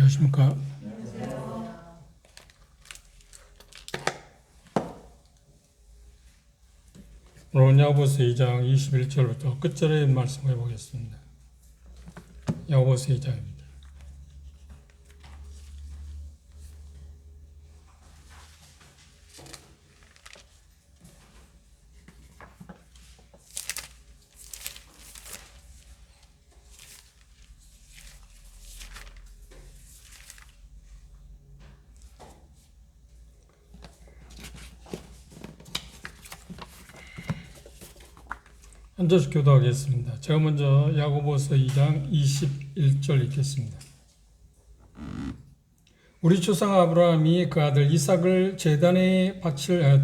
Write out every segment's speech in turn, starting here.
안녕하십니까. 오늘 야고보서 2장 21절부터 끝절의 말씀을 보겠습니다. 야고보서 2장입니다. 앉아서 교도하겠습니다. 제가 먼저 야고보서 2장 21절 읽겠습니다. 우리 조상 아브라함이 그 아들 이삭을 제단에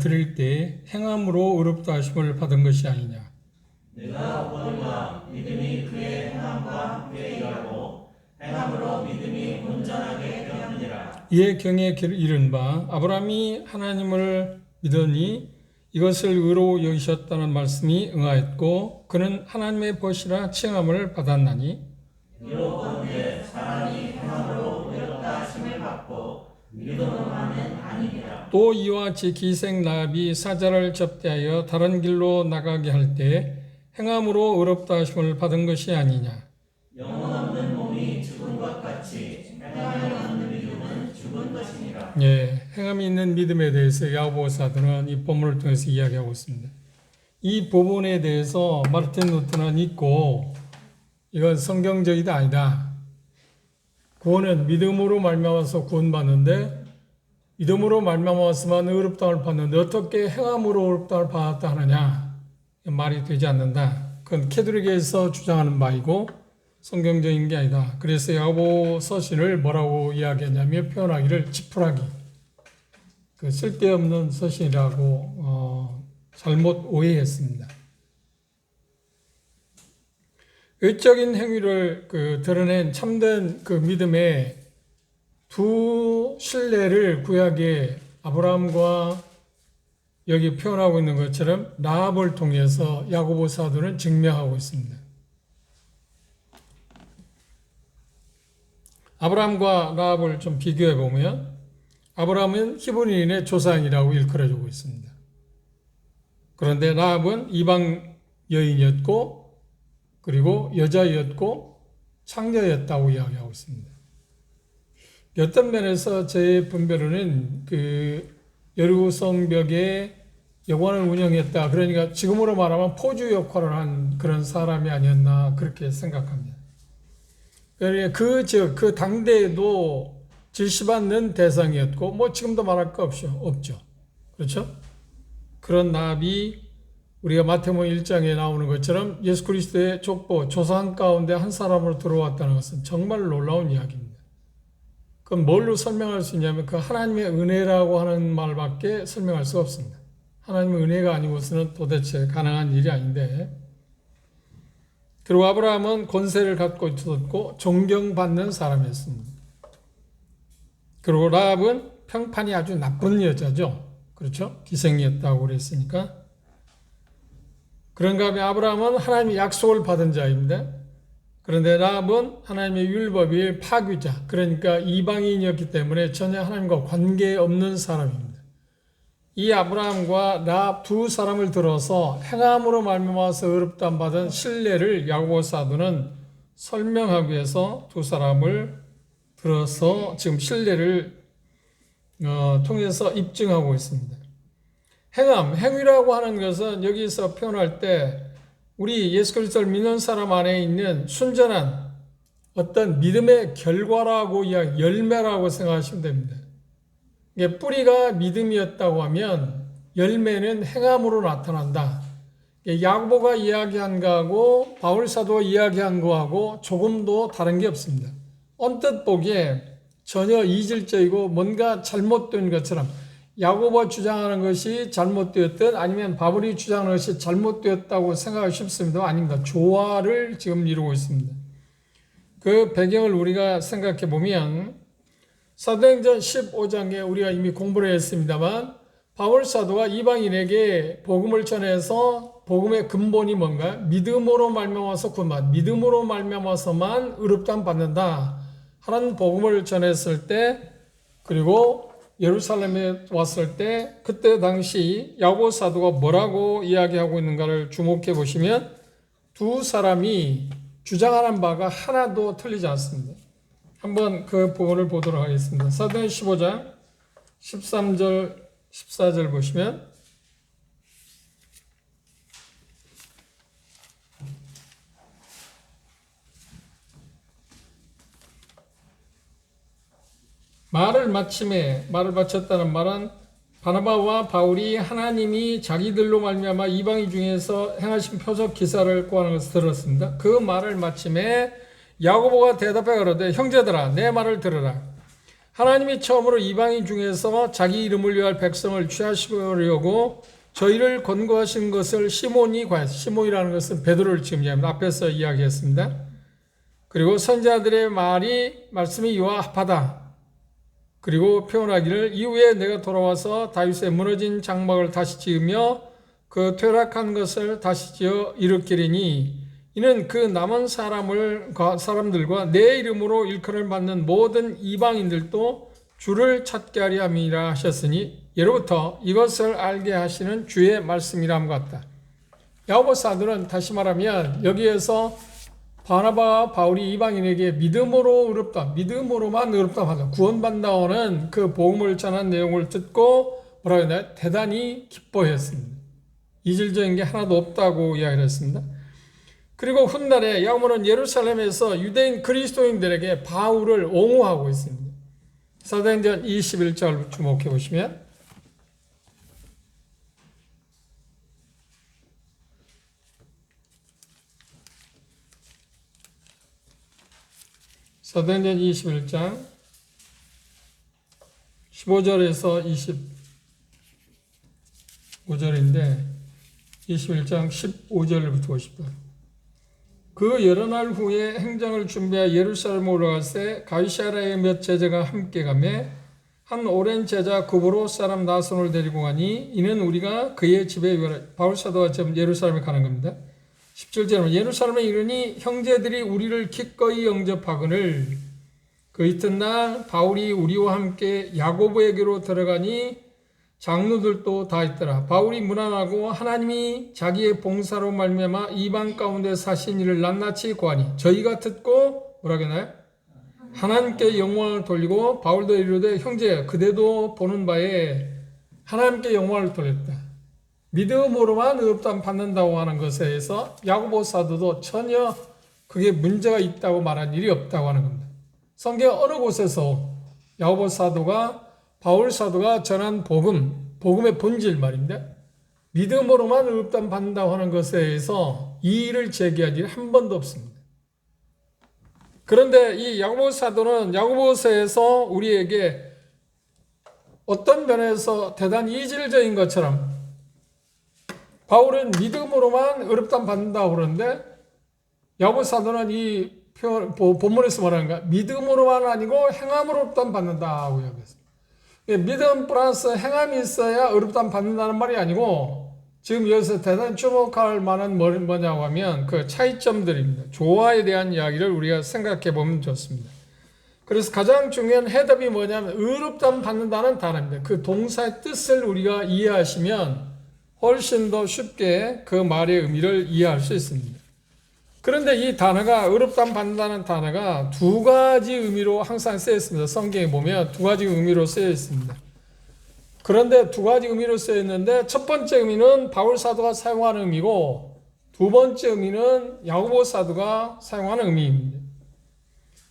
드릴 때 행함으로 의롭다 하심을 받은 것이 아니냐. 내가 보니와 믿음이 그의 행함과 함께 일하고 행함으로 믿음이 온전하게 되었느니라. 이에 경에 이른 바 아브라함이 하나님을 믿으니 이것을 의로 여기셨다는 말씀이 응하였고 그는 하나님의 벗이라 칭함을 받았나니 이로 본데 사람이 행함으로 의롭다 하심을 받고 믿음으로만은 아니니라. 또 이와 같이 기생 라합이 사자를 접대하여 다른 길로 나가게 할 때 행함으로 의롭다 하심을 받은 것이 아니냐. 영혼 없는 몸이 죽은 것 같이 행함이 없는 믿음은 죽은 것이니라. 행함이 있는 믿음에 대해서 야고보 사도는 이 본문을 통해서 이야기하고 있습니다. 이 부분에 대해서 마르틴 루터는 있고 이건 성경적이다 아니다. 구원은 믿음으로 말미암아서 구원받는데 믿음으로 말미암아서만 의롭다함을 받는데 어떻게 행함으로 의롭다함을 받았다 하느냐. 말이 되지 않는다. 그건 캐톨릭에서 주장하는 바이고 성경적인 게 아니다. 그래서 야고보 서신을 뭐라고 이야기하냐면 표현하기를 지푸라기, 그 쓸데없는 서신이라고 잘못 오해했습니다. 외적인 행위를 드러낸 참된 그 믿음의 두 신뢰를 구약의 아브라함과 여기 표현하고 있는 것처럼 라합을 통해서 야고보 사도는 증명하고 있습니다. 아브라함과 라합을 좀 비교해 보면 아브라함은 히브리인의 조상이라고 일컬어주고 있습니다. 그런데 라합은 이방 여인이었고 그리고 여자였고 창녀였다고 이야기하고 있습니다. 어떤 면에서 제 분별로는 여리고 성벽에 여관을 운영했다. 그러니까 지금으로 말하면 포주 역할을 한 그런 사람이 아니었나 그렇게 생각합니다. 그러니까 그 당대에도 질시받는 대상이었고 지금도 말할 거 없죠. 그렇죠? 그런 라합이 우리가 마태복음 1장에 나오는 것처럼 예수 그리스도의 족보, 조상 가운데 한 사람으로 들어왔다는 것은 정말 놀라운 이야기입니다. 그럼 뭘로 설명할 수 있냐면 그 하나님의 은혜라고 하는 말밖에 설명할 수가 없습니다. 하나님의 은혜가 아니고서는 도대체 가능한 일이 아닌데. 그리고 아브라함은 권세를 갖고 있었고 존경받는 사람이었습니다. 그리고 라합은 평판이 아주 나쁜 여자죠. 그렇죠? 기생이었다고 그랬으니까. 그런가 하면 아브라함은 하나님의 약속을 받은 자입니다. 그런데 라합은 하나님의 율법의 파괴자, 그러니까 이방인이었기 때문에 전혀 하나님과 관계없는 사람입니다. 이 아브라함과 라합 두 사람을 들어서 행함으로 말미암아서 의롭다함 받은 신뢰를 야고보 사도는 설명하기 위해서 두 사람을 들어서 지금 신뢰를 통해서 입증하고 있습니다. 행위라고 하는 것은 여기서 표현할 때 우리 예수 그리스도를 믿는 사람 안에 있는 순전한 어떤 믿음의 결과라고 열매라고 생각하시면 됩니다. 뿌리가 믿음이었다고 하면 열매는 행함으로 나타난다. 야고보가 이야기한 거하고 바울 사도가 이야기한 거하고 조금도 다른 게 없습니다. 언뜻 보기에 전혀 이질적이고 뭔가 잘못된 것처럼 야고보가 주장하는 것이 잘못되었든 아니면 바울이 주장하는 것이 잘못되었다고 생각하기 쉽습니다. 아닙니다. 조화를 지금 이루고 있습니다. 그 배경을 우리가 생각해 보면 사도행전 15장에 우리가 이미 공부를 했습니다만 바울 사도가 이방인에게 복음을 전해서 복음의 근본이 뭔가? 믿음으로 말미암아서 구원받, 믿음으로 말미암아서만 의롭다함 받는다 하나님 복음을 전했을 때 그리고 예루살렘에 왔을 때 그때 당시 야고보 사도가 뭐라고 이야기하고 있는가를 주목해 보시면 두 사람이 주장하는 바가 하나도 틀리지 않습니다. 한번 그 부분을 보도록 하겠습니다. 사도행 15장 13절 14절 보시면 말을 마쳤다는 말은 바나바와 바울이 하나님이 자기들로 말미암아 이방인 중에서 행하신 표적 기사를 구하는 것을 들었습니다. 그 말을 마침에 야고보가 대답해 가로되 형제들아 내 말을 들으라. 하나님이 처음으로 이방인 중에서 자기 이름을 위할 백성을 취하시려고 저희를 권고하신 것을 시몬이 과연 시몬이라는 것은 베드로를 지금 이야기합니다. 앞에서 이야기했습니다. 그리고 선지자들의 말씀이 이와 합하다. 그리고 표현하기를 이후에 내가 돌아와서 다윗의 무너진 장막을 다시 지으며 그 퇴락한 것을 다시 지어 일으키리니 이는 그 남은 사람들과 내 이름으로 일컬을 받는 모든 이방인들도 주를 찾게 하려 함이라 하셨으니 예로부터 이것을 알게 하시는 주의 말씀이람과 같다. 야고보 사도는 다시 말하면 여기에서 바나바와 바울이 이방인에게 믿음으로만 의롭다 하다. 구원받는다는 그 복음을 전한 내용을 듣고 뭐라고 했나요? 대단히 기뻐했습니다. 이질적인 게 하나도 없다고 이야기를 했습니다. 그리고 훗날에 야고보는 예루살렘에서 유대인 그리스도인들에게 바울을 옹호하고 있습니다. 사도행전 21절 주목해 보시면 사도행전 21장 15절에서 25절인데 21장 15절부터 50절. 그 여러 날 후에 행정을 준비하여 예루살렘에 올라갈새 가이사랴의 몇 제자가 함께 가매 한 오랜 제자 구브로 사람 나손을 데리고 가니 이는 우리가 그의 집에 바울 사도가 지금 예루살렘에 가는 겁니다. 17절은 예루살렘에 이르니 형제들이 우리를 기꺼이 영접하거늘 그 이튿날 바울이 우리와 함께 야고보에게로 들어가니 장로들도 다 있더라. 바울이 문안하고 하나님이 자기의 봉사로 말미암아 이방 가운데 사신 일을 낱낱이 고하니 저희가 듣고 뭐라고 했나요? 하나님께 영광을 돌리고 바울도 이르되 형제 그대도 보는 바에 하나님께 영광을 돌렸다. 믿음으로만 의롭다함 받는다고 하는 것에 대해서 야고보 사도도 전혀 그게 문제가 있다고 말한 일이 없다고 하는 겁니다. 성경 어느 곳에서 야고보 사도가 바울 사도가 전한 복음의 본질 말인데 믿음으로만 의롭다함 받는다고 하는 것에 대해서 이의를 제기한 일이 한 번도 없습니다. 그런데 이 야고보 사도는 야고보서에서 우리에게 어떤 면에서 대단히 이질적인 것처럼 바울은 믿음으로만 의롭다함 받는다고 그러는데 야고보 사도는 이 본문에서 말하는가 믿음으로만 아니고 행함으로 의롭다함 받는다고 이야기했습니다. 믿음 플러스 행함이 있어야 의롭다함 받는다는 말이 아니고 지금 여기서 대단히 주목할 만한 뭐냐고 하면 그 차이점들입니다. 조화에 대한 이야기를 우리가 생각해 보면 좋습니다. 그래서 가장 중요한 해답이 뭐냐면 의롭다함 받는다는 단어입니다. 그 동사의 뜻을 우리가 이해하시면 훨씬 더 쉽게 그 말의 의미를 이해할 수 있습니다. 그런데 이 단어가 의롭다함 받는다는 단어가 두 가지 의미로 항상 쓰여 있습니다. 성경에 보면 두 가지 의미로 쓰여 있습니다. 그런데 두 가지 의미로 쓰여 있는데 첫 번째 의미는 바울 사도가 사용하는 의미고 두 번째 의미는 야고보 사도가 사용하는 의미입니다.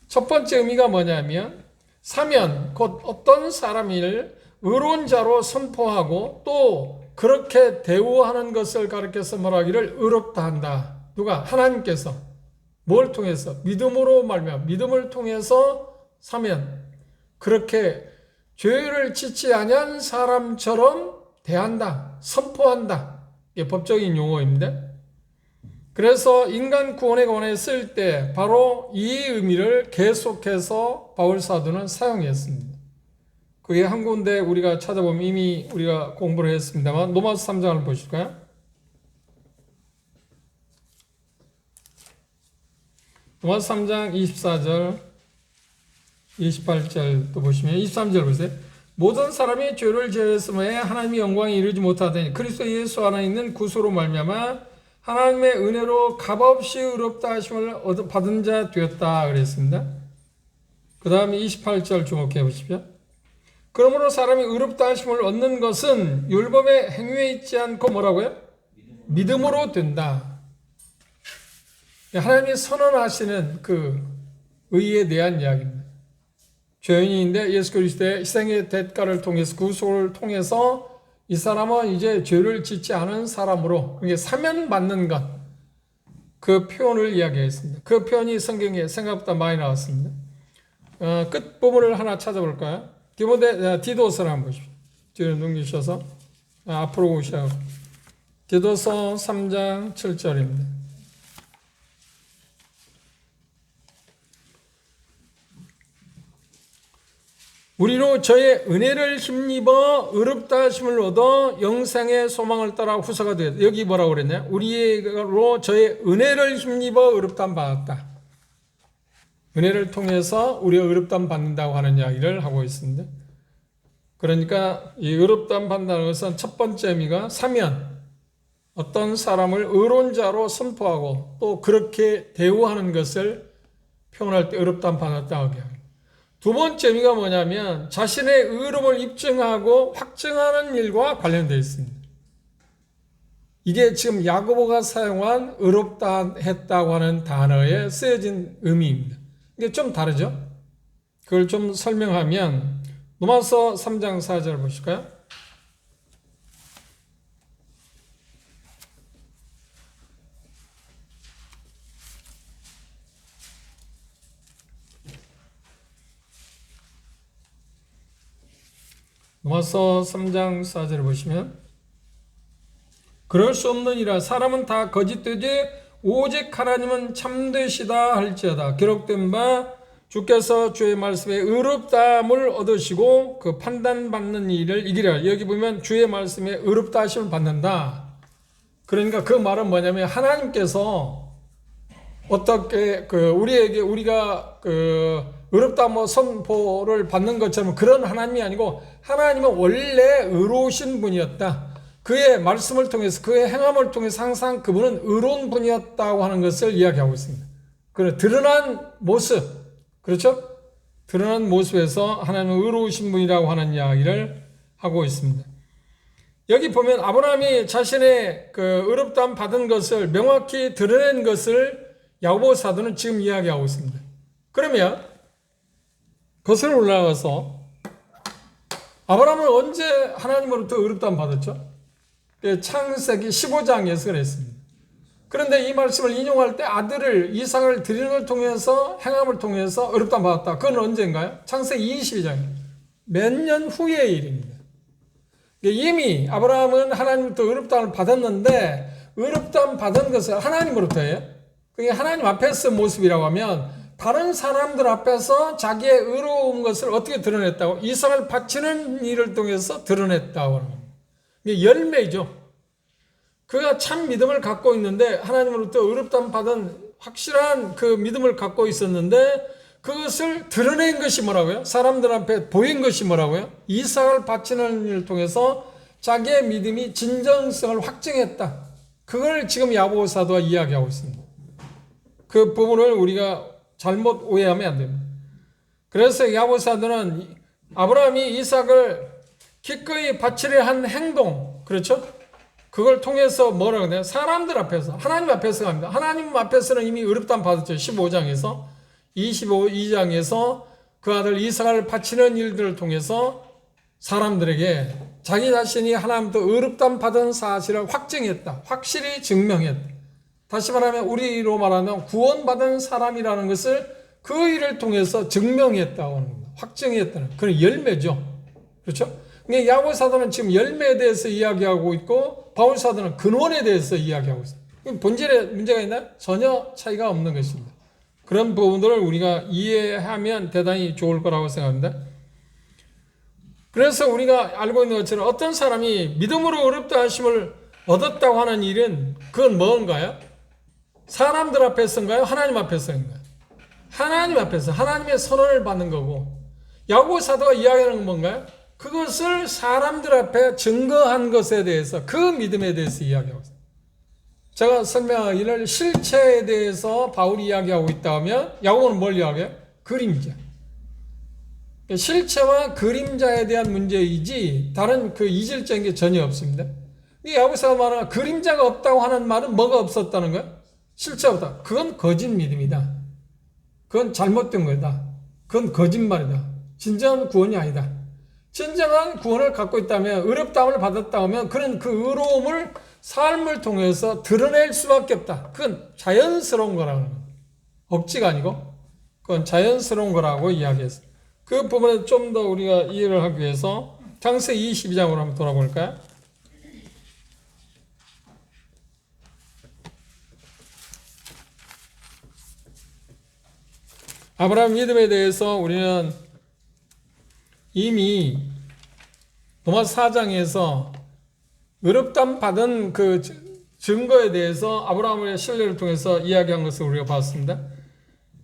첫 번째 의미가 뭐냐면 사면 곧 어떤 사람을 의로운 자로 선포하고 또 그렇게 대우하는 것을 가르쳐서 말하기를 의롭다 한다. 누가? 하나님께서. 뭘 통해서? 믿음으로 말미암아 믿음을 통해서 사면 그렇게 죄를 짓지 아니한 사람처럼 대한다. 선포한다. 이게 법적인 용어입니다. 그래서 인간 구원에 관해 쓸 때 바로 이 의미를 계속해서 바울 사도는 사용했습니다. 그게 한 군데 우리가 찾아보면 이미 우리가 공부를 했습니다만 로마서 3장을 보실까요? 로마서 3장 24절 28절 또 보시면 23절 보세요. 모든 사람이 죄를 지었음에 하나님의 영광이 이루지 못하더니 그리스도 예수 안에 있는 구속으로 말미암아 하나님의 은혜로 값없이 의롭다 하심을 받은 자 되었다 그랬습니다. 그 다음에 28절 주목해 보십시오. 그러므로 사람이 의롭다 하심을 얻는 것은 율법의 행위에 있지 않고 뭐라고요? 믿음으로 된다. 하나님이 선언하시는 그 의에 대한 이야기입니다. 죄인인데 예수 그리스도의 희생의 대가를 통해서 구속을 통해서 이 사람은 이제 죄를 짓지 않은 사람으로 그게 사면받는 것, 그 표현을 이야기했습니다. 그 표현이 성경에 생각보다 많이 나왔습니다. 끝 부분을 하나 찾아볼까요? 디도서를 한번 보십시오. 뒤로 넘기셔서 앞으로 오셔서 디도서 3장 7절입니다. 우리로 저의 은혜를 힘입어 의롭다 하심을 얻어 영생의 소망을 따라 후사가 되었다. 여기 뭐라고 그랬냐? 우리로 저의 은혜를 힘입어 의롭다함 받았다. 은혜를 통해서 우리가 의롭다함 받는다고 하는 이야기를 하고 있습니다. 그러니까 이 의롭다함 받는다는 것은 첫 번째 의미가 사면, 어떤 사람을 의론자로 선포하고 또 그렇게 대우하는 것을 표현할 때 의롭다함 받았다고 합니다. 두 번째 의미가 뭐냐면 자신의 의로움을 입증하고 확증하는 일과 관련되어 있습니다. 이게 지금 야고보가 사용한 의롭다 했다고 하는 단어에 쓰여진 의미입니다. 이게 좀 다르죠? 그걸 좀 설명하면 로마서 3장 4절 보실까요? 로마서 3장 4절을 보시면 그럴 수 없느니라 사람은 다 거짓되지 오직 하나님은 참되시다 할지어다. 기록된 바 주께서 주의 말씀에 의롭다함을 얻으시고 그 판단받는 일을 이기라. 여기 보면 주의 말씀에 의롭다 하심을 받는다. 그러니까 그 말은 뭐냐면 하나님께서 어떻게 우리에게 우리가 의롭다 선포를 받는 것처럼 그런 하나님이 아니고 하나님은 원래 의로우신 분이었다. 그의 말씀을 통해서 그의 행함을 통해서 항상 그분은 의로운 분이었다고 하는 것을 이야기하고 있습니다. 그래 드러난 모습, 그렇죠? 드러난 모습에서 하나님은 의로우신 분이라고 하는 이야기를 하고 있습니다. 여기 보면 아브라함이 자신의 의롭다함 받은 것을 명확히 드러낸 것을 야고보 사도는 지금 이야기하고 있습니다. 그러면 거슬러 올라가서 아브라함은 언제 하나님으로부터 의롭다함 받았죠? 창세기 15장에서 그랬습니다. 그런데 이 말씀을 인용할 때 아들을 이삭을 드리는 걸 통해서 행함을 통해서 의롭다함 받았다. 그건 언제인가요? 창세기 22장. 몇 년 후의 일입니다. 이미 아브라함은 하나님부터 의롭다함을 받았는데 의롭다함 받은 것은 하나님으로부터예요. 그게 하나님 앞에서 모습이라고 하면 다른 사람들 앞에서 자기의 의로운 것을 어떻게 드러냈다고? 이삭을 바치는 일을 통해서 드러냈다고 하는 겁니다. 이게 열매죠. 그가 참 믿음을 갖고 있는데 하나님으로부터 의롭다함 받은 확실한 그 믿음을 갖고 있었는데 그것을 드러낸 것이 뭐라고요? 사람들 앞에 보인 것이 뭐라고요? 이삭을 바치는 일을 통해서 자기의 믿음이 진정성을 확증했다. 그걸 지금 야고보 사도가 이야기하고 있습니다. 그 부분을 우리가 잘못 오해하면 안 됩니다. 그래서 야고보 사도는 아브라함이 이삭을 기꺼이 바치려 한 행동, 그렇죠? 그걸 통해서 뭐라고 해요? 사람들 앞에서, 하나님 앞에서 합니다. 하나님 앞에서는 이미 의롭다함 받았죠. 15장에서. 22장에서 그 아들 이삭을 바치는 일들을 통해서 사람들에게 자기 자신이 하나님부터 의롭다함 받은 사실을 확증했다. 확실히 증명했다. 다시 말하면 우리로 말하면 구원받은 사람이라는 것을 그 일을 통해서 증명했다고 하는 겁니다. 확증했다는 그런 열매죠. 그렇죠? 그러니까 야고보 사도는 지금 열매에 대해서 이야기하고 있고 바울 사도는 근원에 대해서 이야기하고 있어요. 본질에 문제가 있나요? 전혀 차이가 없는 것입니다. 그런 부분들을 우리가 이해하면 대단히 좋을 거라고 생각합니다. 그래서 우리가 알고 있는 것처럼 어떤 사람이 믿음으로 의롭다 하심을 얻었다고 하는 일은 그건 뭔가요? 사람들 앞에서인가요? 하나님 앞에서인가요? 하나님 앞에서 하나님의 선언을 받는 거고, 야고보 사도가 이야기하는 건 뭔가요? 그것을 사람들 앞에 증거한 것에 대해서, 그 믿음에 대해서 이야기하고 있어요. 제가 설명하기를 실체에 대해서 바울이 이야기하고 있다 하면 야고보는 뭘 이야기해요? 그림자. 실체와 그림자에 대한 문제이지 다른 그 이질적인 게 전혀 없습니다. 야고보서가 말하는 그림자가 없다고 하는 말은 뭐가 없었다는 거야? 실체 없다. 그건 거짓 믿음이다. 그건 잘못된 거다. 그건 거짓말이다. 진정한 구원이 아니다. 진정한 구원을 갖고 있다면, 의롭다함을 받았다 하면 그는 그 의로움을 삶을 통해서 드러낼 수밖에 없다. 그건 자연스러운 거라고 하는 겁니다. 억지가 아니고 그건 자연스러운 거라고 이야기했어요. 그 부분을 좀 더 우리가 이해를 하기 위해서 창세기 22장으로 한번 돌아볼까요? 아브라함 믿음에 대해서 우리는 이미 로마 4장에서 의롭다함 받은 그 증거에 대해서 아브라함의 신뢰를 통해서 이야기한 것을 우리가 봤습니다.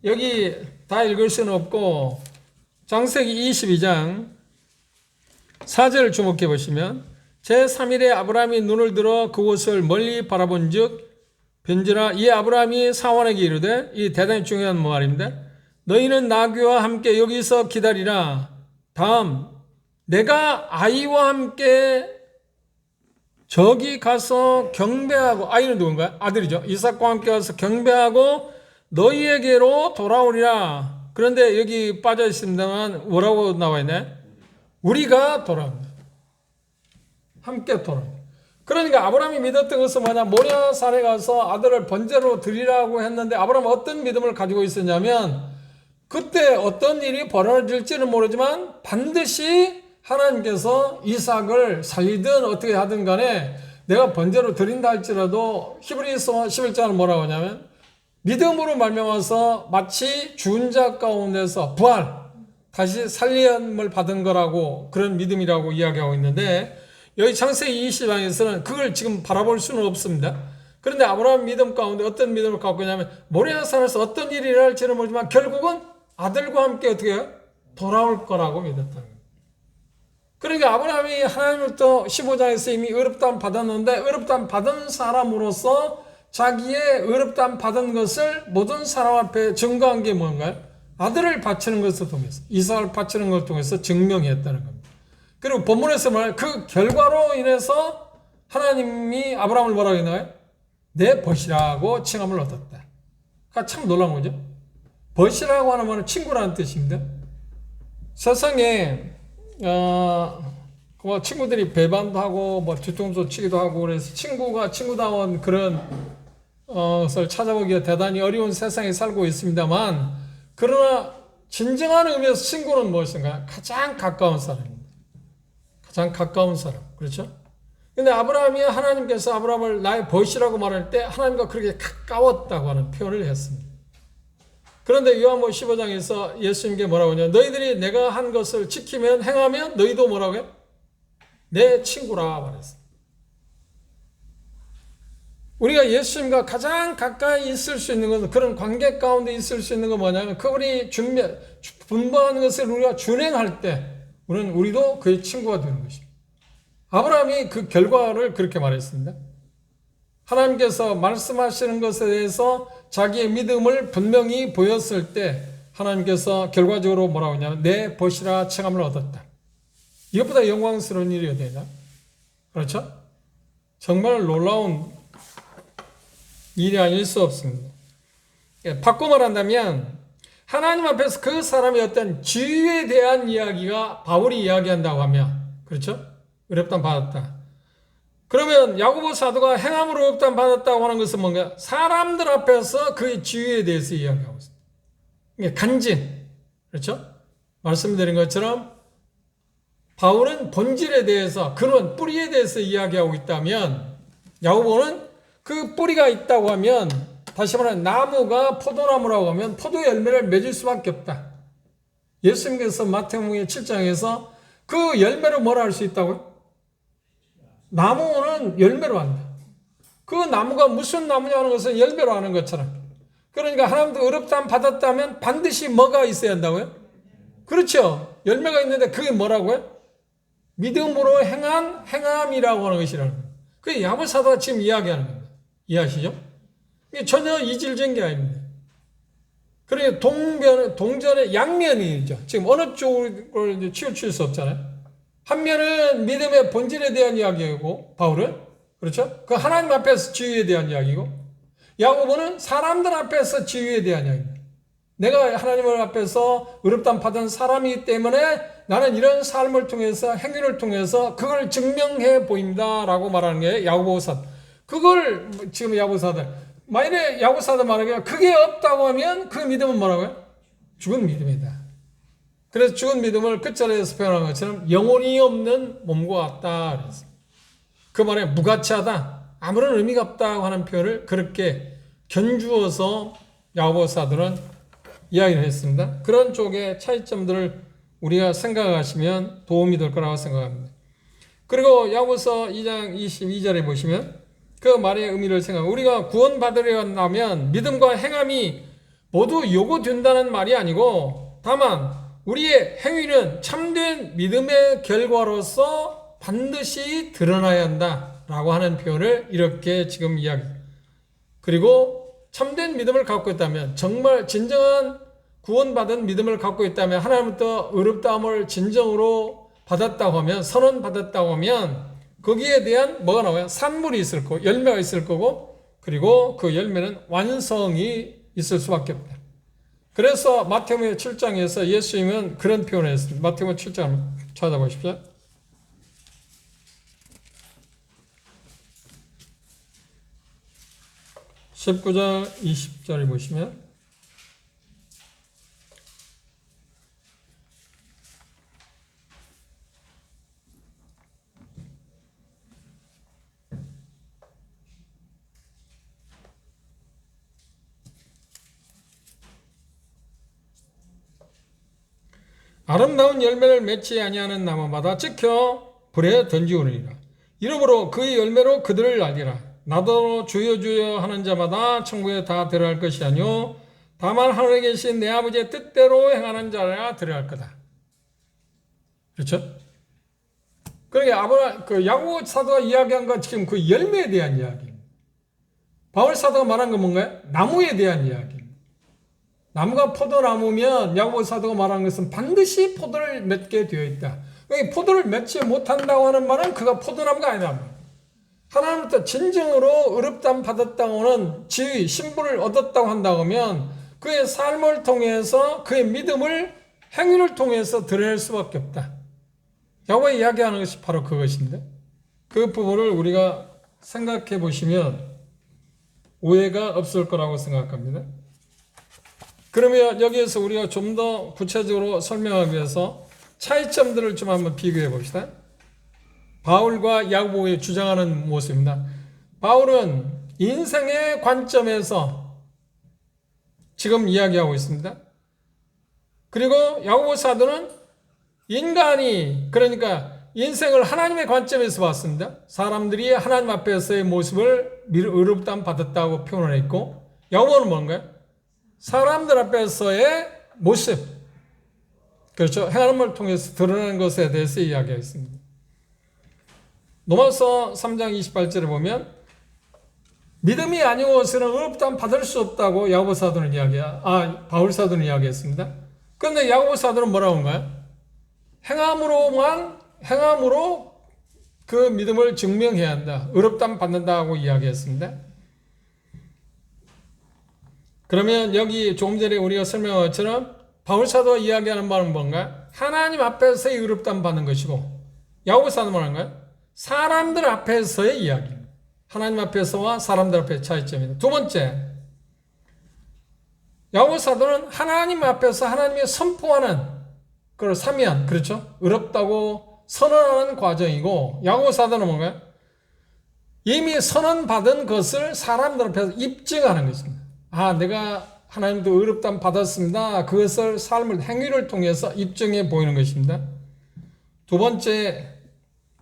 여기 다 읽을 수는 없고 창세기 22장 4절을 주목해 보시면 제3일에 아브라함이 눈을 들어 그곳을 멀리 바라본 즉 벤지라 이 아브라함이 사원에게 이르되, 이 대단히 중요한 말입니다. 너희는 나귀와 함께 여기서 기다리라. 다음 내가 아이와 함께 저기 가서 경배하고, 아이는 누군가요? 아들이죠. 이삭과 함께 가서 경배하고 너희에게로 돌아오리라. 그런데 여기 빠져 있습니다만 뭐라고 나와 있나요? 우리가 돌아옵니다. 함께 돌아옵니다. 그러니까 아브라함이 믿었던 것은 뭐냐? 모리아산에 가서 아들을 번제로 드리라고 했는데 아브라함은 어떤 믿음을 가지고 있었냐면 그때 어떤 일이 벌어질지는 모르지만 반드시 하나님께서 이삭을 살리든 어떻게 하든 간에 내가 번제로 드린다 할지라도 히브리서 11장은 뭐라고 하냐면 믿음으로 말미암아서 마치 죽은 자 가운데서 부활, 다시 살림을 받은 거라고, 그런 믿음이라고 이야기하고 있는데 여기 창세기 20장에서는 그걸 지금 바라볼 수는 없습니다. 그런데 아브라함 믿음 가운데 어떤 믿음을 갖고 있냐면 모리아산에서 어떤 일이 일어날지는 모르지만 결국은 아들과 함께 어떻게 해요? 돌아올 거라고 믿었다는 거예요. 그러니까 아브라함이 하나님으로부터 15장에서 이미 의롭다함 받았는데 의롭다함 받은 사람으로서 자기의 의롭다함 받은 것을 모든 사람 앞에 증거한 게 뭔가요? 아들을 바치는 것을 통해서, 이삭을 바치는 것을 통해서 증명했다는 겁니다. 그리고 본문에서 말하는 그 결과로 인해서 하나님이 아브라함을 뭐라고 했나요? 내 벗이라고 칭함을 얻었다. 그러니까 참 놀라운 거죠. 벗이라고 하는 말은 친구라는 뜻입니다. 세상에 친구들이 배반도 하고 뭐 뒤통수 치기도 하고 그래서 친구다운 그런 것을 찾아보기가 대단히 어려운 세상에 살고 있습니다만, 그러나 진정한 의미에서 친구는 무엇인가요? 가장 가까운 사람입니다. 가장 가까운 사람. 그렇죠? 근데 아브라함이 하나님께서 아브라함을 나의 벗이라고 말할 때 하나님과 그렇게 가까웠다고 하는 표현을 했습니다. 그런데 요한복음 15장에서 예수님께 뭐라고 하냐? 너희들이 내가 한 것을 지키면, 행하면 너희도 뭐라고 해요? 내 친구라 말했습니다. 우리가 예수님과 가장 가까이 있을 수 있는 것은, 그런 관계 가운데 있을 수 있는 건 뭐냐면 그분이 분부하는 것을 우리가 준행할 때 우리도 그의 친구가 되는 것입니다. 아브라함이 그 결과를 그렇게 말했습니다. 하나님께서 말씀하시는 것에 대해서 자기의 믿음을 분명히 보였을 때 하나님께서 결과적으로 뭐라고 하냐면 내 벗이라 칭함을 얻었다. 이것보다 영광스러운 일이 어디 있나? 그렇죠? 정말 놀라운 일이 아닐 수 없습니다. 바꿔 말한다면 하나님 앞에서 그 사람의 어떤 지위에 대한 이야기가 바울이 이야기한다고 하면, 그렇죠? 의롭다함 받았다. 그러면 야고보 사도가 행함으로 의롭다함 받았다고 하는 것은 뭔가? 사람들 앞에서 그의 지위에 대해서 이야기하고 있습니다. 이게 간증, 그렇죠? 말씀드린 것처럼 바울은 본질에 대해서, 근원, 뿌리에 대해서 이야기하고 있다면 야고보는 그 뿌리가 있다고 하면, 다시 말하면 나무가 포도나무라고 하면 포도 열매를 맺을 수밖에 없다. 예수님께서 마태복음 7장에서 그 열매로 뭐라 할 수 있다고요? 나무는 열매로 한다. 그 나무가 무슨 나무냐 하는 것은 열매로 하는 것처럼 그러니까 하나님도 어렵다면 받았다면 반드시 뭐가 있어야 한다고요? 그렇죠. 열매가 있는데 그게 뭐라고요? 믿음으로 행한 행함이라고 하는 것이라는 거예요. 그게 야고보 사도가 지금 이야기하는 겁니다. 이해하시죠? 이게 전혀 이질적인 게 아닙니다. 그러니까 동전의 양면이죠. 지금 어느 쪽으로 이제 치우칠 수 없잖아요. 한 면은 믿음의 본질에 대한 이야기이고, 바울은 그렇죠? 그 하나님 앞에서 지위에 대한 이야기고, 야고보는 사람들 앞에서 지위에 대한 이야기입니다. 내가 하나님 앞에서 어렵담 받은 사람이기 때문에 나는 이런 삶을 통해서 행위를 통해서 그걸 증명해 보인다라고 말하는 게 야고보서. 그걸 지금 야고보서들 만일에 야고보서들 말하기가 그게 없다고 하면 그 믿음은 뭐라고요? 죽은 믿음이다. 그래서 죽은 믿음을 끝자리에서 표현한 것처럼 영혼이 없는 몸과 같다. 그래서 그 말에 무가치하다. 아무런 의미가 없다고 하는 표현을 그렇게 견주어서 야고보서들은 이야기를 했습니다. 그런 쪽의 차이점들을 우리가 생각하시면 도움이 될 거라고 생각합니다. 그리고 야고보서 2장 22절에 보시면 그 말의 의미를 생각하고 우리가 구원받으려 한다면 믿음과 행함이 모두 요구된다는 말이 아니고 다만 우리의 행위는 참된 믿음의 결과로서 반드시 드러나야 한다라고 하는 표현을 이렇게 지금 이야기합니다. 그리고 참된 믿음을 갖고 있다면 정말 진정한 구원받은 믿음을 갖고 있다면 하나님부터 어렵다함을 진정으로 받았다고 하면 선언받았다고 하면 거기에 대한 뭐가 나와요? 산물이 있을 거고 열매가 있을 거고 그리고 그 열매는 완성이 있을 수밖에 없다. 그래서 마태복음 7장에서 예수님은 그런 표현을 했습니다. 마태복음 7장 한번 찾아보십시오. 19절 20절을 보시면 아름다운 열매를 맺지 아니하는 나무마다 찍혀 불에 던지우느니라. 이러므로 그의 열매로 그들을 알리라. 나도 주여 주여 하는 자마다 천국에 다 들어갈 것이 아니요 다만 하늘에 계신 내 아버지의 뜻대로 행하는 자라 들어갈 거다. 그렇죠? 그러니까 그 야고보 사도가 이야기한 건 지금 그 열매에 대한 이야기입니다. 바울 사도가 말한 건 뭔가요? 나무에 대한 이야기입니다. 나무가 포도나무면 야고보 사도가 말한 것은 반드시 포도를 맺게 되어 있다. 포도를 맺지 못한다고 하는 말은 그가 포도나무가 아니다. 하나님부터 진정으로 어렵담 받았다고는 지위, 신분을 얻었다고 한다고 하면 그의 삶을 통해서 그의 믿음을 행위를 통해서 드러낼 수밖에 없다. 야고보가 이야기하는 것이 바로 그것인데 그 부분을 우리가 생각해 보시면 오해가 없을 거라고 생각합니다. 그러면 여기에서 우리가 좀 더 구체적으로 설명하기 위해서 차이점들을 좀 한번 비교해 봅시다. 바울과 야고보의 주장하는 모습입니다. 바울은 인생의 관점에서 지금 이야기하고 있습니다. 그리고 야고보 사도는 인간이 그러니까 인생을 하나님의 관점에서 봤습니다. 사람들이 하나님 앞에서의 모습을 어렵담 받았다고 표현을 했고 야고보는 뭔가요? 사람들 앞에서의 모습 그렇죠. 행함을 통해서 드러나는 것에 대해서 이야기하겠습니다. 로마서 3장 28절에 보면 믿음이 아니고서는 어렵담 받을 수 없다고 야고보 사도는 바울 사도는 이야기했습니다. 그런데 야고보 사도는 뭐라고 한가요? 행함으로 그 믿음을 증명해야 한다. 어렵담 받는다고 이야기했습니다. 그러면 여기 조금 전에 우리가 설명한 것처럼 바울 사도가 이야기하는 말은 뭔가요? 하나님 앞에서의 어렵담 받는 것이고 야고보 사도는 뭐란가요? 사람들 앞에서의 이야기입니다. 하나님 앞에서와 사람들 앞에의 차이점입니다. 두 번째, 야고보 사도는 하나님 앞에서 하나님의 선포하는 그걸 사면 그렇죠? 어렵다고 선언하는 과정이고 야고보 사도는 뭔가요? 이미 선언받은 것을 사람들 앞에서 입증하는 것입니다. 내가 하나님도 어렵담 받았습니다. 그것을 삶을 행위를 통해서 입증해 보이는 것입니다. 두 번째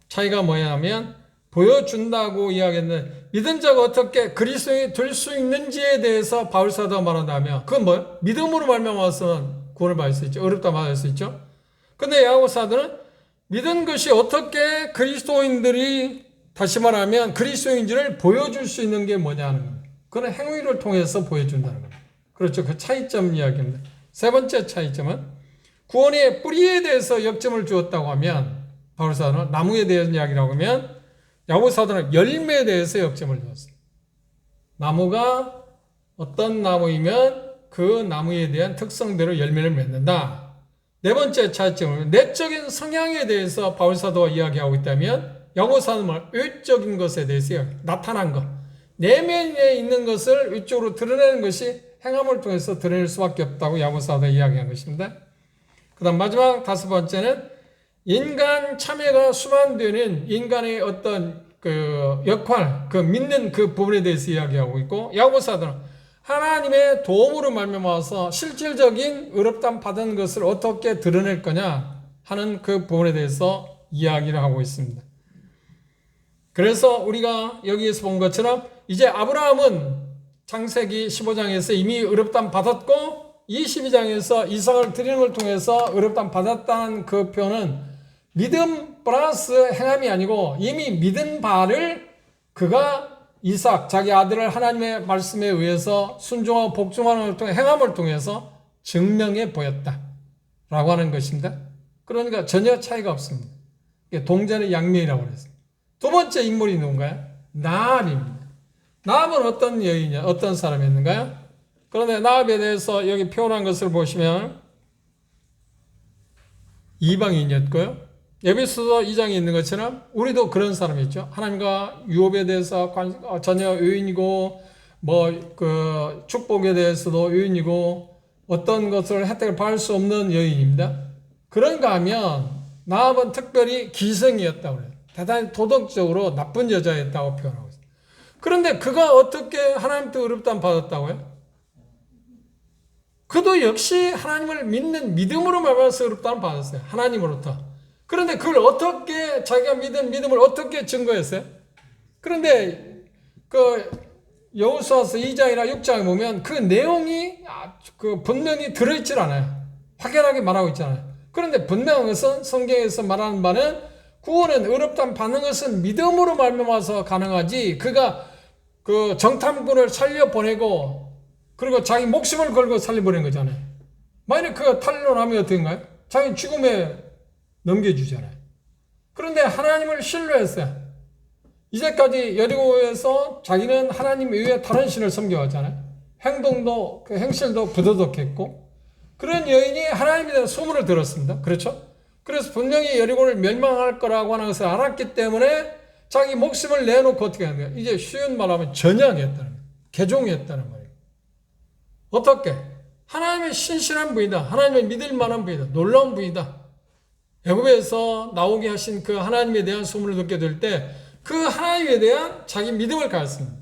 차이가 뭐냐면 보여준다고 이야기했는데 믿은 자가 어떻게 그리스도인이 될 수 있는지에 대해서 바울 사도가 말한다면 그건 뭐예요? 믿음으로 말미암아서는 구원을 받을 수 있죠. 어렵다 받을 수 있죠. 근데 야고보 사도는 믿은 것이 어떻게 그리스도인들이 다시 말하면 그리스도인지를 보여줄 수 있는 게 뭐냐는 겁니다. 그건 행위를 통해서 보여준다는 겁니다. 그렇죠. 그 차이점 이야기입니다. 세 번째 차이점은 구원의 뿌리에 대해서 역점을 주었다고 하면 바울 사도는 나무에 대한 이야기라고 하면 야고보 사도는 열매에 대해서 역점을 주었어요. 나무가 어떤 나무이면 그 나무에 대한 특성대로 열매를 맺는다. 네 번째 차이점은 내적인 성향에 대해서 바울 사도가 이야기하고 있다면 야고보 사도는 외적인 것에 대해서 나타난 것, 내면에 있는 것을 위쪽으로 드러내는 것이 행함을 통해서 드러낼 수밖에 없다고 야고보 사도가 이야기한 것입니다. 그 다음 마지막 다섯 번째는 인간 참여가 수반되는 인간의 어떤 그 역할, 그 믿는 그 부분에 대해서 이야기하고 있고 야고보 사도는 하나님의 도움으로 말미암아서 실질적인 의롭다함 받은 것을 어떻게 드러낼 거냐 하는 그 부분에 대해서 이야기를 하고 있습니다. 그래서 우리가 여기에서 본 것처럼 이제 아브라함은 창세기 15장에서 이미 의롭다함 받았고 22장에서 이삭을 드리는 걸 통해서 의롭다함 받았다는 그 표현은 믿음 플러스 행함이 아니고 이미 믿은 바를 그가 이삭 자기 아들을 하나님의 말씀에 의해서 순종하고 복종하는 걸 통해 행함을 통해서 증명해 보였다 라고 하는 것입니다. 그러니까 전혀 차이가 없습니다. 동전의 양면이라고 그랬어요. 두 번째 인물이 누군가요? 나합입니다. 나합은 어떤 여인이냐, 어떤 사람이었는가요? 그런데 나합에 대해서 여기 표현한 것을 보시면 이방인이었고요. 에베소서 2장에 있는 것처럼 우리도 그런 사람이었죠. 하나님과 유업에 대해서 전혀 의인이고 그 축복에 대해서도 의인이고 어떤 것을 혜택을 받을 수 없는 여인입니다. 그런가 하면 나합은 특별히 기생이었다고 그래요. 대단히 도덕적으로 나쁜 여자였다고 표현하고 있어요. 그런데 그가 어떻게 하나님께 의롭다함 받았다고요? 그도 역시 하나님을 믿는 믿음으로 말미암아서 의롭다함 받았어요. 하나님으로부터. 그런데 그걸 어떻게 자기가 믿은 믿음을 어떻게 증거했어요? 그런데 그 여호수아서 2장이나 6장에 보면 그 내용이 그 분명히 들어있질 않아요. 확연하게 말하고 있잖아요. 그런데 분명한 것은 성경에서 말하는 바는 구원은 의롭다함 받는 것은 믿음으로 말미암아서 가능하지 그가 그 정탐꾼을 살려보내고 그리고 자기 목숨을 걸고 살려보낸 거잖아요. 만약 그가 탄론하면 어떻게인가요? 자기 죽음에 넘겨주잖아요. 그런데 하나님을 신뢰했어요. 이제까지 여리고에서 자기는 하나님 외에 다른 신을 섬겨왔잖아요. 행동도 그 행실도 부도덕했고 그런 여인이 하나님에 대한 소문을 들었습니다. 그렇죠? 그래서 분명히 여리고를 멸망할 거라고 하는 것을 알았기 때문에 자기 목숨을 내놓고 어떻게 하는 거예요? 이제 쉬운 말하면 전향했다는 거예요. 개종했다는 거예요. 어떻게? 하나님의 신실한 분이다. 하나님의 믿을 만한 분이다. 놀라운 분이다. 애굽에서 나오게 하신 그 하나님에 대한 소문을 듣게 될 때 그 하나님에 대한 자기 믿음을 가졌습니다.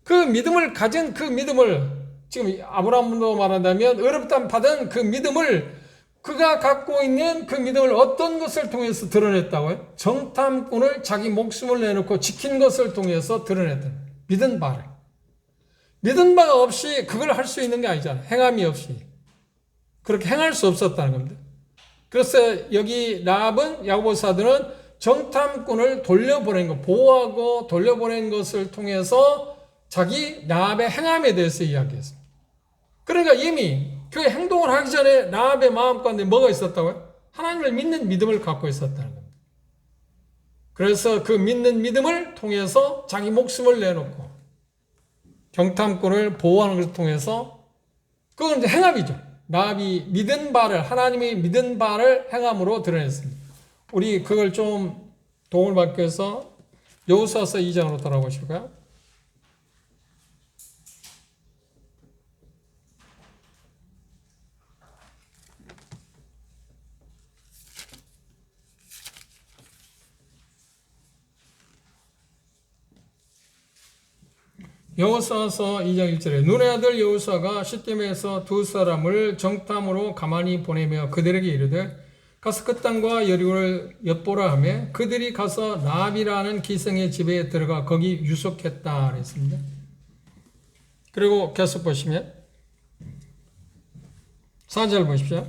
그 믿음을 가진 그 믿음을 지금 아브라함으로 말한다면 의롭다함 받은 그 믿음을 그가 갖고 있는 그 믿음을 어떤 것을 통해서 드러냈다고요? 정탐꾼을 자기 목숨을 내놓고 지킨 것을 통해서 드러냈다. 믿은 바를. 믿은 바가 없이 그걸 할 수 있는 게 아니잖아요. 행함이 없이. 그렇게 행할 수 없었다는 겁니다. 그래서 여기 라합은 야고보 사도는 정탐꾼을 돌려보낸 것, 보호하고 돌려보낸 것을 통해서 자기 라합의 행함에 대해서 이야기했습니다. 그러니까 이미 그 행동을 하기 전에 라합의 마음 가운데 뭐가 있었다고요? 하나님을 믿는 믿음을 갖고 있었다는 겁니다. 그래서 그 믿는 믿음을 통해서 자기 목숨을 내놓고 정탐꾼을 보호하는 것을 통해서 그건 이제 행함이죠. 라합이 믿은 바를 하나님이 믿은 바를 행함으로 드러냈습니다. 우리 그걸 좀 도움을 받기 위해서 여호수아서 2장으로 돌아보실까요? 여호수아서 2장 1절에 눈의 아들 여호수아가 시팀에서 두 사람을 정탐으로 가만히 보내며 그들에게 이르되 가서 그 땅과 여리고를 엿보라 하며 그들이 가서 라합이라는 기생의 집에 들어가 거기 유숙했다 그랬습니다. 그리고 계속 보시면 4절 보십시오.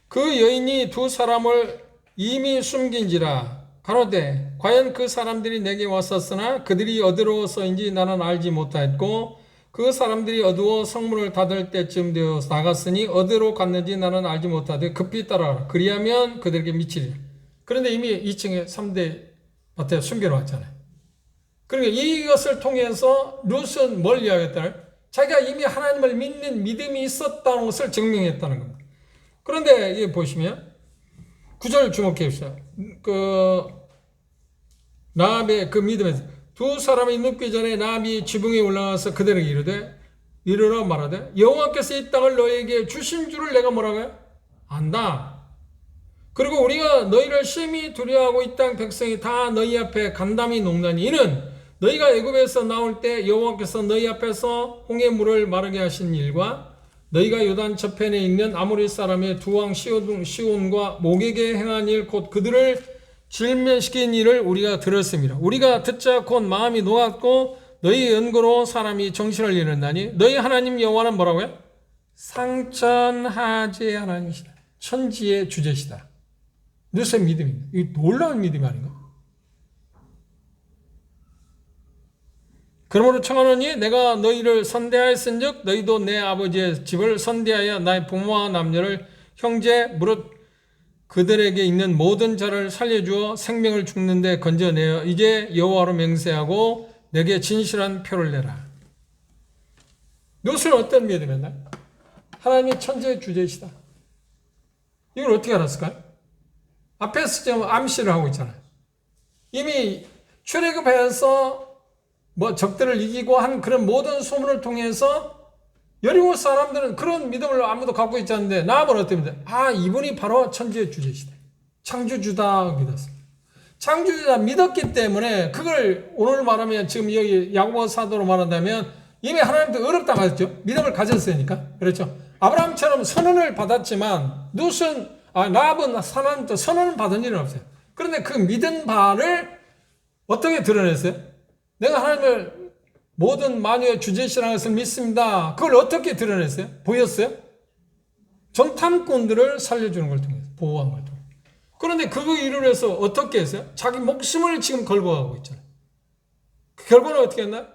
그 여인이 두 사람을 이미 숨긴지라 가로되 과연 그 사람들이 내게 왔었으나 그들이 어디로서인지 나는 알지 못하였고 그 사람들이 어두워 성문을 닫을 때쯤 되어 나갔으니 어디로 갔는지 나는 알지 못하되 급히 따라가라. 그리하면 그들에게 미치리라. 그런데 이미 2층에 3대 밭에 숨겨놓았잖아요. 그러니까 이것을 통해서 룻은 뭘 이야기했다는? 자기가 이미 하나님을 믿는 믿음이 있었다는 것을 증명했다는 겁니다. 그런데 이게 보시면 9절 주목해 주세요. 라합의 그 믿음에서 두 사람이 눕기 전에 라합이 지붕에 올라가서 그들에게 이르러 말하되 여호와께서 이 땅을 너에게 주신 줄을 내가 뭐라고요? 안다. 그리고 우리가 너희를 심히 두려워하고 이 땅 백성이 다 너희 앞에 간담이 녹나니 이는 너희가 애굽에서 나올 때 여호와께서 너희 앞에서 홍해 물을 마르게 하신 일과 너희가 요단 저편에 있는 아모리 사람의 두 왕 시온과 모객에 행한 일 곧 그들을 질면시킨 일을 우리가 들었습니다. 우리가 듣자 곧 마음이 녹았고 너희 연고로 사람이 정신을 잃었나니 너희 하나님 여호와는 뭐라고요? 상천하지의 하나님이시다. 천지의 주제시다. 룻의 믿음입니다. 이 놀라운 믿음이 아닌가? 그러므로 청하노니 내가 너희를 선대하였은즉 너희도 내 아버지의 집을 선대하여 나의 부모와 남녀를 형제 무릇 그들에게 있는 모든 자를 살려주어 생명을 죽는데 건져내어 이제 여호와로 맹세하고 내게 진실한 표를 내라. 롯은 어떤 믿음이었나요? 하나님이 천지의 주제이시다. 이걸 어떻게 알았을까요? 앞에서 지금 암시를 하고 있잖아요. 이미 출애굽해서 적들을 이기고 한 그런 모든 소문을 통해서 여리고 사람들은 그런 믿음을 아무도 갖고 있지 않는데 라합은 어떻게 믿어요? 이분이 바로 천지의 주제시다. 창조주다 믿었습니다. 창조주다 믿었기 때문에 그걸 오늘 말하면 지금 여기 야고보 사도로 말한다면 이미 하나님도 어렵다 하셨죠. 믿음을 가졌으니까. 그렇죠. 아브라함처럼 선언을 받았지만 라합은 하나님도 선언을 받은 일은 없어요. 그런데 그 믿은 바를 어떻게 드러냈어요? 내가 하나님을 모든 만유의 주제시라는 것을 믿습니다. 그걸 어떻게 드러냈어요? 보였어요? 정탐꾼들을 살려주는 걸 통해서, 보호한 걸 통해서. 그런데 그거 이루면서 어떻게 했어요? 자기 목숨을 지금 걸고 가고 있잖아요. 그 결과는 어떻게 했나요?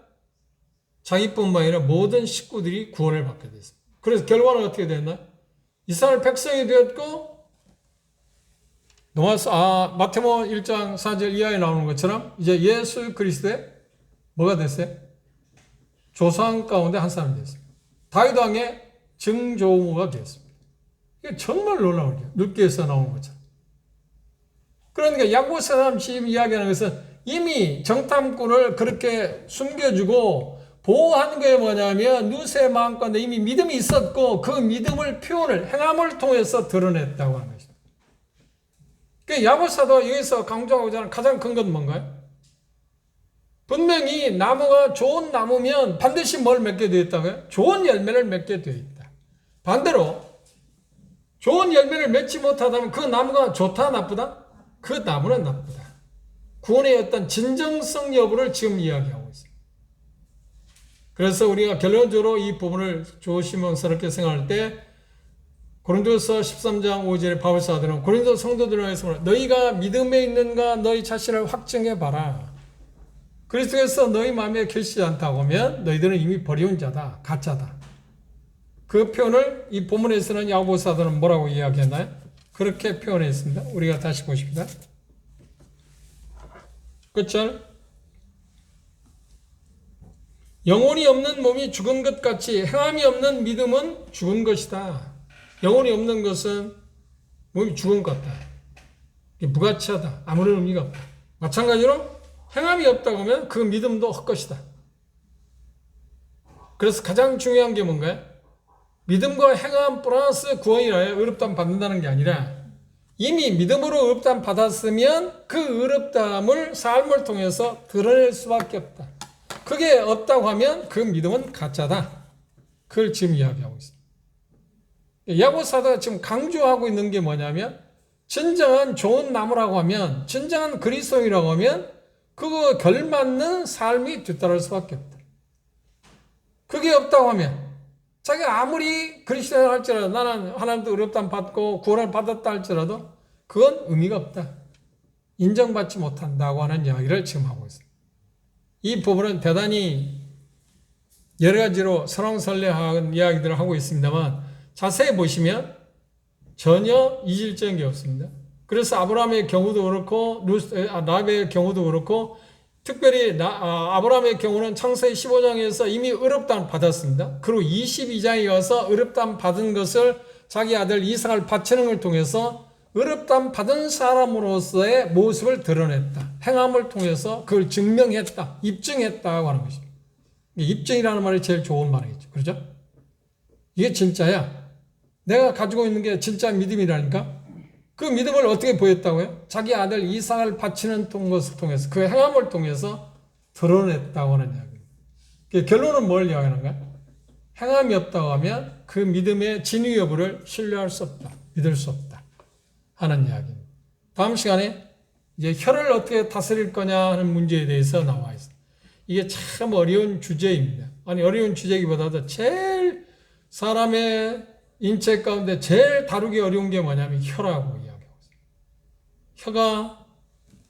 자기뿐만 아니라 모든 식구들이 구원을 받게 됐어요. 그래서 결과는 어떻게 됐나요? 이스라엘 백성이 되었고, 마태복음 1장 4절 이하에 나오는 것처럼 이제 예수 그리스도의 뭐가 됐어요? 조상 가운데 한 사람이 됐습니다. 다윗 왕의 증조모가 되었습니다. 이게 정말 놀라운 거예요. 룻기에서 나오는 것처럼. 그러니까 야고보 사람 지금 이야기하는 것은 이미 정탐꾼을 그렇게 숨겨주고 보호한 게 뭐냐면 룻의 마음 가운데 이미 믿음이 있었고 그 믿음을 표현을 행함을 통해서 드러냈다고 하는 것입니다. 그러니까 야고보 사도가 여기서 강조하고자 하는 가장 큰 건 뭔가요? 분명히 나무가 좋은 나무면 반드시 뭘 맺게 되어 있다고요? 좋은 열매를 맺게 되어 있다. 반대로 좋은 열매를 맺지 못하다면 그 나무가 좋다 나쁘다? 그 나무는 나쁘다. 구원의 어떤 진정성 여부를 지금 이야기하고 있습니다. 그래서 우리가 결론적으로 이 부분을 조심스럽게 생각할 때 고린도서 13장 5절에 바울 사도는 고린도 성도들을 위해서 너희가 믿음에 있는가 너희 자신을 확증해 봐라. 그리스도께서 너희 마음에 계시지 않다고 하면 너희들은 이미 버려온 자다. 가짜다. 그 표현을 이 본문에서는 야고보 사도는 뭐라고 이야기했나요? 그렇게 표현했습니다. 우리가 다시 보십니다. 끝절 영혼이 없는 몸이 죽은 것 같이 행함이 없는 믿음은 죽은 것이다. 영혼이 없는 것은 몸이 죽은 것 같다. 무가치하다. 아무런 의미가 없다. 마찬가지로 행함이 없다고 하면 그 믿음도 헛것이다. 그래서 가장 중요한 게 뭔가요? 믿음과 행함 플러스 구원이라 의롭다함 받는다는 게 아니라 이미 믿음으로 의롭다함 받았으면 그 의롭다함을 삶을 통해서 드러낼 수밖에 없다. 그게 없다고 하면 그 믿음은 가짜다. 그걸 지금 이야기하고 있습니다. 야고보 사도가 지금 강조하고 있는 게 뭐냐면 진정한 좋은 나무라고 하면, 진정한 그리스도인이라고 하면 그거 결맞는 삶이 뒤따를 수밖에 없다. 그게 없다고 하면 자기가 아무리 그리스도인 할지라도 나는 하나님도 의롭다함 받고 구원을 받았다 할지라도 그건 의미가 없다. 인정받지 못한다고 하는 이야기를 지금 하고 있습니다. 이 부분은 대단히 여러 가지로 설왕설래한 이야기들을 하고 있습니다만 자세히 보시면 전혀 이질적인 게 없습니다. 그래서 아브라함의 경우도 그렇고 라합의 경우도 그렇고 특별히 아브라함의 경우는 창세기 15장에서 이미 의롭다함을 받았습니다. 그리고 22장에 와서 의롭다함 받은 것을 자기 아들 이삭을 바치는 걸 통해서 의롭다함 받은 사람으로서의 모습을 드러냈다. 행함을 통해서 그걸 증명했다. 입증했다고 하는 것입니다. 입증이라는 말이 제일 좋은 말이겠죠. 그렇죠? 이게 진짜야. 내가 가지고 있는 게 진짜 믿음이라니까. 그 믿음을 어떻게 보였다고요? 자기 아들 이삭을 바치는 것을 통해서 그 행함을 통해서 드러냈다고 하는 이야기입니다. 결론은 뭘 이야기하는가? 행함이 없다고 하면 그 믿음의 진위 여부를 신뢰할 수 없다. 믿을 수 없다. 하는 이야기입니다. 다음 시간에 이제 혀를 어떻게 다스릴 거냐 하는 문제에 대해서 나와 있습니다. 이게 참 어려운 주제입니다. 아니 어려운 주제기보다도 제일 사람의 인체 가운데 제일 다루기 어려운 게 뭐냐면 혀라고 이야기하고 있습니다. 혀가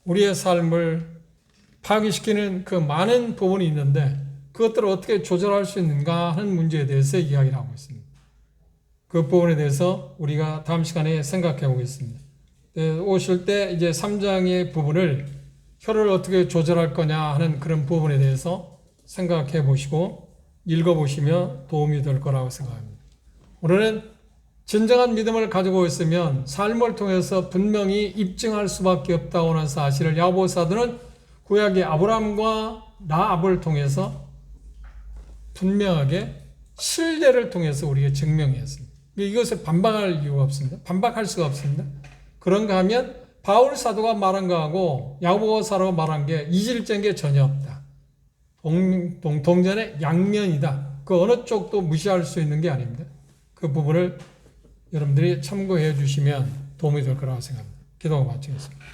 우리의 삶을 파괴시키는 그 많은 부분이 있는데 그것들을 어떻게 조절할 수 있는가 하는 문제에 대해서 이야기를 하고 있습니다. 그 부분에 대해서 우리가 다음 시간에 생각해 보겠습니다. 오실 때 이제 3장의 부분을 혀를 어떻게 조절할 거냐 하는 그런 부분에 대해서 생각해 보시고 읽어 보시면 도움이 될 거라고 생각합니다. 오늘은 진정한 믿음을 가지고 있으면 삶을 통해서 분명히 입증할 수밖에 없다고 하는 사실을 야고보사도는 구약의 아브라함과 라합을 통해서 분명하게 신뢰를 통해서 우리에게 증명했습니다. 이것을 반박할 이유가 없습니다. 반박할 수가 없습니다. 그런가 하면 바울 사도가 말한 거하고 야고보 사도가 말한 게 이질적인 게 전혀 없다. 동전의 양면이다. 그 어느 쪽도 무시할 수 있는 게 아닙니다. 그 부분을 여러분들이 참고해 주시면 도움이 될 거라고 생각합니다. 기도가 마치겠습니다.